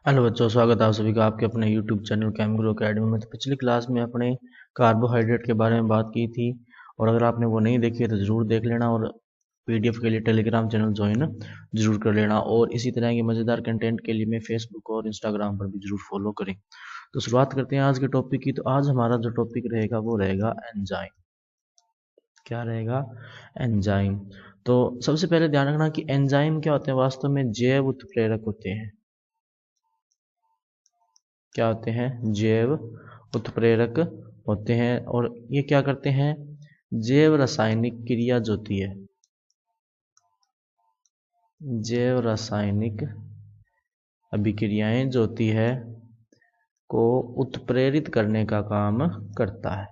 Hello बच्चों, स्वागत है आप सभी का आपके अपने YouTube चैनल केमग्रो अकेडमी में। तो पिछली क्लास में अपने कार्बोहाइड्रेट के बारे में बात की थी, और अगर आपने वो नहीं देखी है तो ज़रूर देख लेना, और PDF के लिए टेलीग्राम चैनल ज्वाइन जरूर कर लेना, और इसी तरह के मज़ेदार कंटेंट के लिए मैं फेसबुक और इंस्टाग्राम पर भी जरूर फॉलो करें। तो शुरुआत करते हैं आज के टॉपिक की। तो आज हमारा जो टॉपिक रहेगा वो रहेगा एंजाइम। क्या रहेगा? एंजाइम। तो सबसे पहले ध्यान रखना कि एंजाइम क्या होते हैं। वास्तव में जैव उत्प्रेरक होते हैं। क्या होते हैं? जैव उत्प्रेरक होते हैं। और ये क्या करते हैं? जैव रासायनिक क्रिया जो होती है, जैव रासायनिक अभिक्रियाएं जो होती है को उत्प्रेरित करने का काम करता है।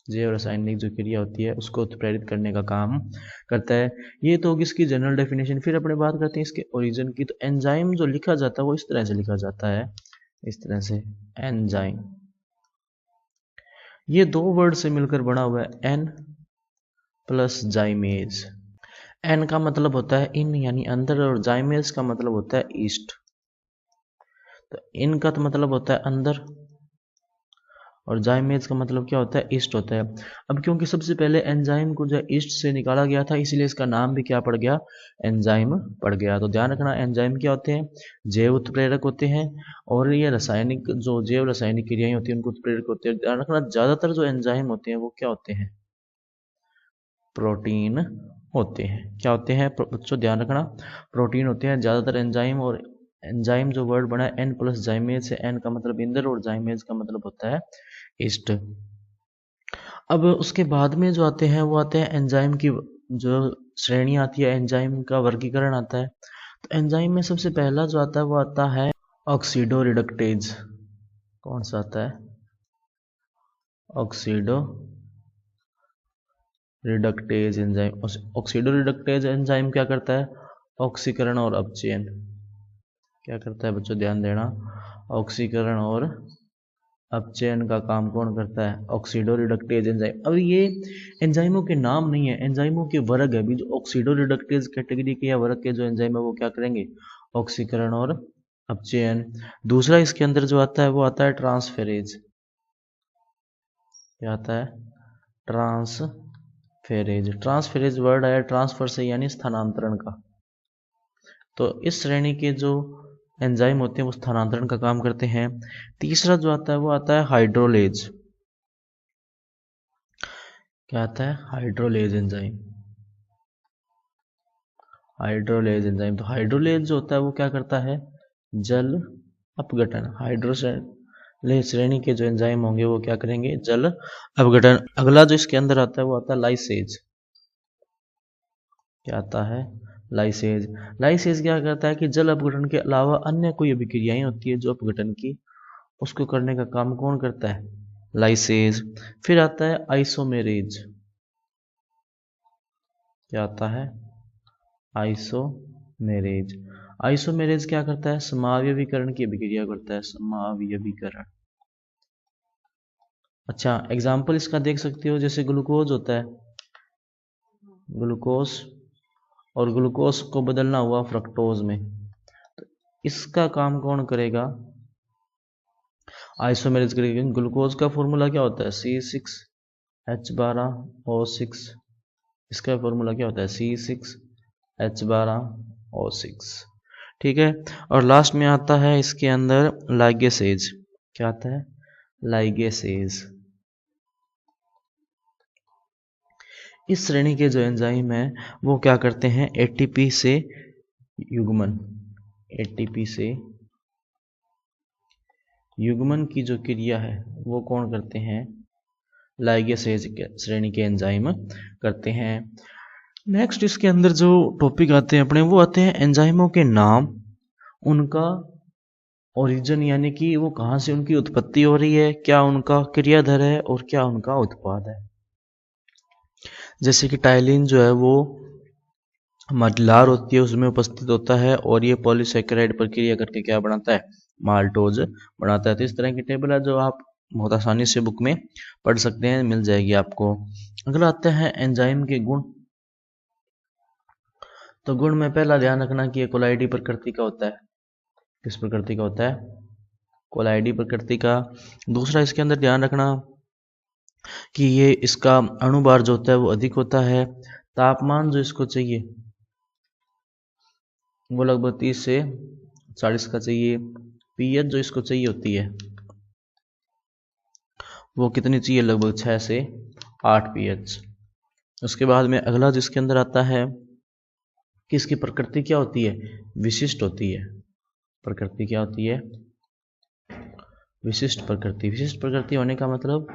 जैव रासायनिक जो क्रिया होती है उसको उत्प्रेरित करने का काम करता है। ये तो होगी इसकी जनरल डेफिनेशन। फिर अपने बात करते हैं इसके ओरिजिन की। तो एंजाइम जो लिखा जाता है वो इस तरह से लिखा जाता है, इस तरह से, एंजाइम। ये दो वर्ड से मिलकर बना हुआ है, एन प्लस जाइमेज। एन का मतलब होता है इन यानी अंदर, और जाइमेज का मतलब होता है ईस्ट। तो इन का तो मतलब होता है अंदर, और जाइमेज का मतलब क्या होता है? ईस्ट होता है। अब क्योंकि सबसे पहले एंजाइम को जो ईस्ट से निकाला गया था, इसलिए इसका नाम भी क्या पड़ गया? एंजाइम पड़ गया। तो ध्यान रखना, एंजाइम क्या होते हैं? जैव उत्प्रेरक होते हैं, और ये रासायनिक जो जैव रासायनिक क्रियाएं होती हैं उनको उत्प्रेरक होते हैं। ध्यान रखना, ज्यादातर जो एंजाइम होते हैं वो क्या होते हैं? प्रोटीन होते हैं। क्या होते हैं बच्चों? ध्यान रखना, प्रोटीन होते हैं ज्यादातर एंजाइम। और एंजाइम जो वर्ड बना है एन प्लस जाइमेज से, एन का मतलब इंदर और जाइमेज का मतलब होता है ईस्ट। अब उसके बाद में जो आते हैं वो आते हैं एंजाइम की जो श्रेणी आती है, एंजाइम का वर्गीकरण आता है। तो एंजाइम में सबसे पहला जो आता है वो आता है ऑक्सीडो रिडक्टेज। कौन सा आता है? Oxido reductase enzyme. Oxido reductase enzyme क्या करता है? ऑक्सीकरण और अपचयन। क्या करता है बच्चों? ध्यान देना, ऑक्सीकरण और अपचयन का काम कौन करता है? Oxido reductase enzyme. अब ये एंजाइमों के नाम नहीं है, एंजाइमों के वर्ग है। अभी जो ऑक्सीडो रिडक्टेज कैटेगरी के या वर्ग के जो एंजाइम है वो क्या करेंगे? ऑक्सीकरण और अपचयन। दूसरा इसके अंदर जो आता है वो आता है ट्रांसफेरेज। क्या आता है? ट्रांसफेरेज। ट्रांसफेरेज वर्ड आया ट्रांसफर से, यानी स्थानांतरण का। तो इस श्रेणी के जो एंजाइम होते हैं वो स्थानांतरण का काम करते हैं। तीसरा जो आता है वो आता है हाइड्रोलेज। क्या आता है? Hydrolase enzyme. Hydrolase enzyme. तो हाइड्रोलेज जो होता है वो क्या करता है? जल अपघटन। हाइड्रोलेज श्रेणी के जो एंजाइम होंगे वो क्या करेंगे? जल अपघटन। अगला जो इसके अंदर आता है वो आता है लाइसेज। क्या आता है? लाइसेज। लाइसेज क्या करता है कि जल अपघटन के अलावा अन्य कोई अभिक्रियाएं होती है जो अपघटन की, उसको करने का काम कौन करता है? लाइसेज। फिर आता है आइसोमेरेज। क्या आता है? आइसोमेरेज। आइसोमेरेज क्या करता है? समावयवीकरण की अभिक्रिया करता है, समावयवीकरण। अच्छा, एग्जाम्पल इसका देख सकते हो, जैसे ग्लूकोज होता है, ग्लूकोज, और ग्लूकोज को बदलना हुआ फ्रक्टोज में, तो इसका काम कौन करेगा? आइसोमेरेज करेगा। ग्लूकोज का फॉर्मूला क्या होता है? C6H12O6। इसका फॉर्मूला क्या होता है? C6H12O6। ठीक है। और लास्ट में आता है इसके अंदर लाइगेसेज। क्या आता है? लाइगेसेज। इस श्रेणी के जो एंजाइम है वो क्या करते हैं? एटीपी से युग्मन, एटीपी से युग्मन की जो क्रिया है वो कौन करते हैं? लाइगेसेज श्रेणी के एंजाइम करते हैं। नेक्स्ट इसके अंदर जो टॉपिक आते हैं अपने, वो आते हैं एंजाइमों के नाम, उनका ओरिजिन यानी कि वो कहाँ से उनकी उत्पत्ति हो रही है, क्या उनका क्रियाधर है, और क्या उनका उत्पाद है। जैसे कि टाइलिन जो है वो मलार होती है उसमें उपस्थित होता है, और ये पॉलीसेकेराइड पर क्रिया करके क्या बनाता है? माल्टोज बनाता है। तो इस तरह की टेबल है जो आप बहुत आसानी से बुक में पढ़ सकते हैं, मिल जाएगी आपको। अगला आते हैं एंजाइम के गुण। तो गुण में पहला ध्यान रखना कि ये कोलाइडी प्रकृति का होता है। किस प्रकृति का होता है? कोलाइडी प्रकृति का। दूसरा इसके अंदर ध्यान रखना कि ये इसका अणुभार जो होता है वो अधिक होता है। तापमान जो इसको चाहिए वो लगभग 30 से 40 का चाहिए। पीएच जो इसको चाहिए होती है वो कितनी चाहिए? लगभग 6 से 8 पीएच। उसके बाद में अगला जिसके अंदर आता है कि इसकी प्रकृति क्या होती है? विशिष्ट होती है। प्रकृति क्या होती है? विशिष्ट प्रकृति। विशिष्ट प्रकृति होने का मतलब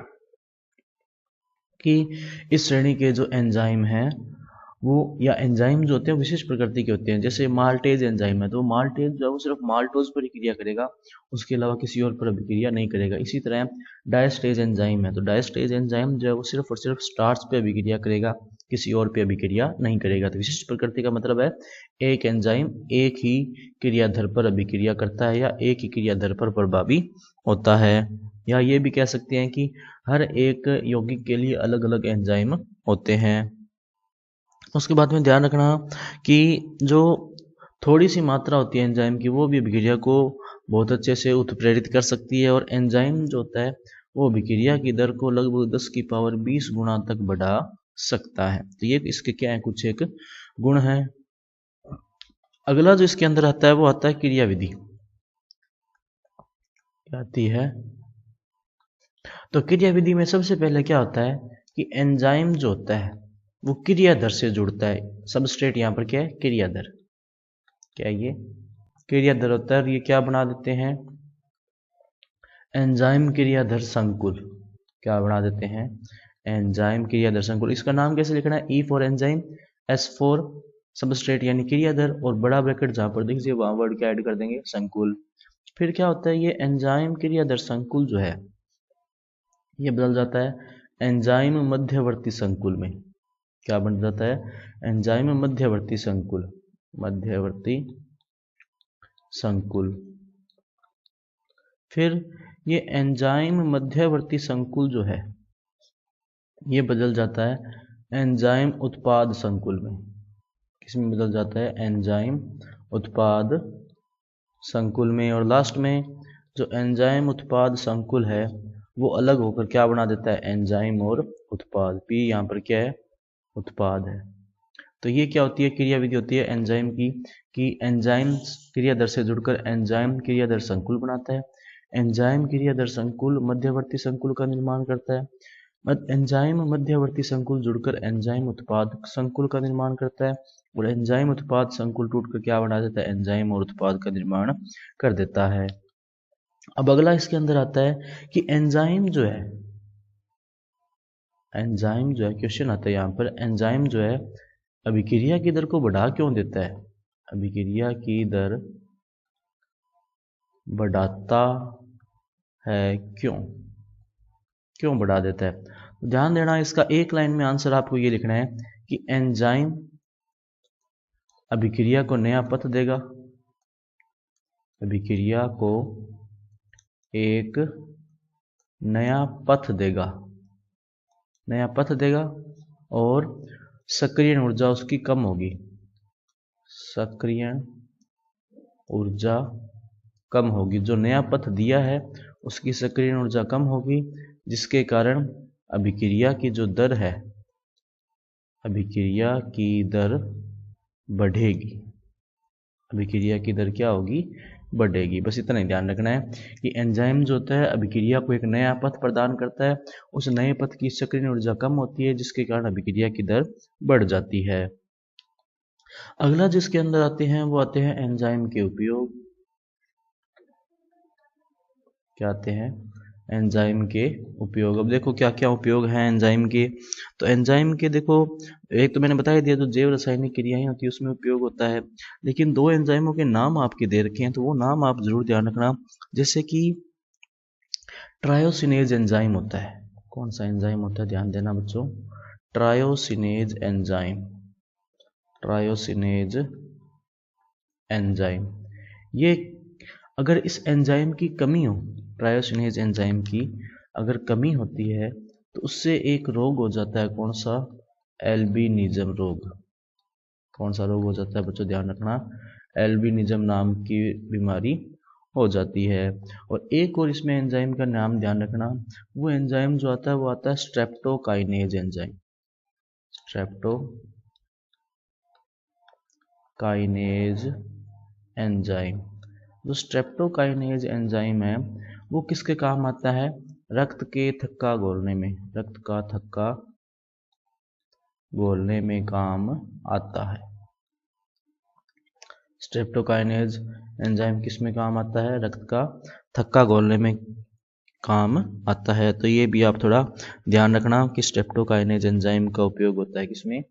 कि इस श्रेणी के जो एंजाइम हैं वो, या एंजाइम जो होते हैं विशिष्ट प्रकृति के होते हैं। जैसे माल्टेज एंजाइम है तो माल्टेज जो है वो सिर्फ माल्टोज पर ही क्रिया करेगा, उसके अलावा किसी और पर अभिक्रिया नहीं करेगा। इसी तरह डायस्टेज एंजाइम है तो डायस्टेज एंजाइम जो है वो सिर्फ और सिर्फ स्टार्च पे अभिक्रिया करेगा, किसी और पे अभिक्रिया नहीं करेगा। तो विशिष्ट प्रकृति का मतलब है एक एंजाइम एक ही क्रियाधर पर अभिक्रिया करता है या एक ही क्रियाधर पर प्रभावी होता है। या ये भी कह सकते हैं कि हर एक यौगिक के लिए अलग अलग एंजाइम होते हैं। उसके बाद में ध्यान रखना कि जो थोड़ी सी मात्रा होती है एंजाइम की वो भी अभिक्रिया को बहुत अच्छे से उत्प्रेरित कर सकती है। और एंजाइम जो होता है वो अभिक्रिया की दर को लगभग 10 की पावर 20 गुना तक बढ़ा सकता है। तो ये इसके क्या है? कुछ एक गुण है। अगला जो इसके अंदर आता है वो आता है क्रियाविधि। क्या आती है? तो क्रियाविधि में सबसे पहले क्या होता है कि एंजाइम जो होता है वो क्रियाधर से जुड़ता है। सबस्ट्रेट यहाँ पर क्या है? क्रियाधर। क्या ये क्रियाधर होता है? और ये क्या बना देते हैं? एंजाइम क्रियाधर संकुल। क्या बना देते हैं? एंजाइम क्रियाधर संकुल। इसका नाम कैसे लिखना है? E for enzyme, S for substrate यानी क्रियाधर, और बड़ा ब्रैकेट जहां पर दीजिए वहां वर्ड क्या ऐड कर देंगे? संकुल। फिर क्या होता है? ये एंजाइम क्रियाधर संकुल जो है ये बदल जाता है एंजाइम मध्यवर्ती संकुल में। क्या बन जाता है? एंजाइम मध्यवर्ती संकुल। मध्यवर्ती संकुल। फिर ये एंजाइम मध्यवर्ती संकुल जो है ये बदल जाता है एंजाइम उत्पाद संकुल में। किसमें बदल जाता है? एंजाइम उत्पाद संकुल में। और लास्ट में जो एंजाइम उत्पाद संकुल है वो अलग होकर क्या बना देता है? एंजाइम और उत्पाद। पी यहाँ पर क्या है? उत्पाद है। तो ये क्या होती है? क्रियाविधि होती है एंजाइम की कि एंजाइम क्रियाधर से जुड़कर एंजाइम क्रियाधर संकुल बनाता है। एंजाइम क्रियाधर संकुल मध्यवर्ती संकुल का निर्माण करता है। एंजाइम मध्यवर्ती संकुल जुड़कर एंजाइम उत्पाद संकुल का निर्माण करता है। और एंजाइम उत्पाद संकुल टूटकर क्या बना देता है? एंजाइम और उत्पाद का निर्माण कर देता है। अब अगला इसके अंदर आता है कि एंजाइम जो है, क्वेश्चन आता है यहाँ पर, एंजाइम जो है अभिक्रिया की दर को बढ़ा क्यों देता है? अभिक्रिया की दर बढ़ाता है क्यों बढ़ा देता है? तो ध्यान देना, इसका एक लाइन में आंसर आपको ये लिखना है कि एंजाइम अभिक्रिया को नया पथ देगा। अभिक्रिया को एक नया पथ देगा और सक्रियण ऊर्जा उसकी कम होगी। सक्रियण ऊर्जा कम होगी। जो नया पथ दिया है उसकी सक्रियण ऊर्जा कम होगी, जिसके कारण अभिक्रिया की जो दर है, अभिक्रिया की दर बढ़ेगी। अभिक्रिया की दर क्या होगी? बढ़ेगी। बस इतना ही ध्यान रखना है कि एंजाइम जो होता है अभिक्रिया को एक नया पथ प्रदान करता है, उस नए पथ की सक्रियण ऊर्जा कम होती है जिसके कारण अभिक्रिया की दर बढ़ जाती है। अगला जिसके अंदर आते हैं वो आते हैं एंजाइम के उपयोग। क्या आते हैं? एंजाइम के उपयोग। अब देखो क्या क्या उपयोग हैं एंजाइम के। तो एंजाइम के देखो, एक तो मैंने बता ही दिया जो जैव रासायनिक क्रियाएं होती है उसमें उपयोग होता है, लेकिन दो एंजाइमों के नाम आपके दे रखे हैं तो वो नाम आप जरूर ध्यान रखना। जैसे कि ट्रायोसिनेज एंजाइम होता है। कौन सा एंजाइम होता है? ध्यान देना बच्चों, ट्रायोसिनेज एंजाइम। ट्रायोसिनेज एंजाइम, ये अगर इस एंजाइम की कमी हो, ट्रायोसिनेज एंजाइम की अगर कमी होती है तो उससे एक रोग हो जाता है। कौन सा? एल्बिनिज्म रोग। कौन सा रोग हो जाता है बच्चों? ध्यान रखना, एल्बिनिज्म नाम की बीमारी हो जाती है। और एक और इसमें एंजाइम का नाम ध्यान रखना, वो एंजाइम जो आता है वो आता है स्ट्रेप्टोकाइनेज एंजाइम। स्ट्रेप्टोकाइनेज एंजाइम, जो स्ट्रेप्टोकाइनेज एंजाइम है वो किसके काम आता है? रक्त के थक्का घोलने में, रक्त का थक्का घोलने में काम आता है। स्ट्रेप्टोकाइनेज एंजाइम किस में काम आता है? रक्त का थक्का घोलने में काम आता है। तो ये भी आप थोड़ा ध्यान रखना कि स्ट्रेप्टोकाइनेज एंजाइम का उपयोग होता है किसमें?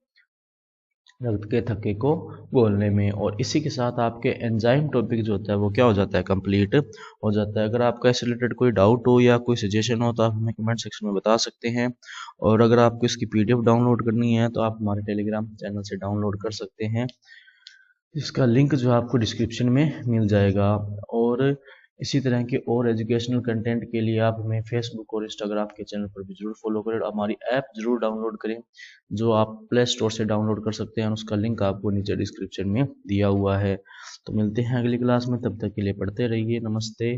रक्त के थक्के को घोलने में। और इसी के साथ आपके एंजाइम टॉपिक जो होता है वो क्या हो जाता है? कंप्लीट हो जाता है। अगर आपका इससे रिलेटेड कोई डाउट हो या कोई सजेशन हो तो आप हमें कमेंट सेक्शन में बता सकते हैं। और अगर आपको इसकी PDF डाउनलोड करनी है तो आप हमारे टेलीग्राम चैनल से डाउनलोड कर सकते हैं, इसका लिंक जो आपको डिस्क्रिप्शन में मिल जाएगा। और इसी तरह के और एजुकेशनल कंटेंट के लिए आप हमें फेसबुक और इंस्टाग्राम के चैनल पर भी जरूर फॉलो करें, हमारी ऐप जरूर डाउनलोड करें जो आप प्ले स्टोर से डाउनलोड कर सकते हैं, उसका लिंक आपको नीचे डिस्क्रिप्शन में दिया हुआ है। तो मिलते हैं अगली क्लास में, तब तक के लिए पढ़ते रहिए। नमस्ते।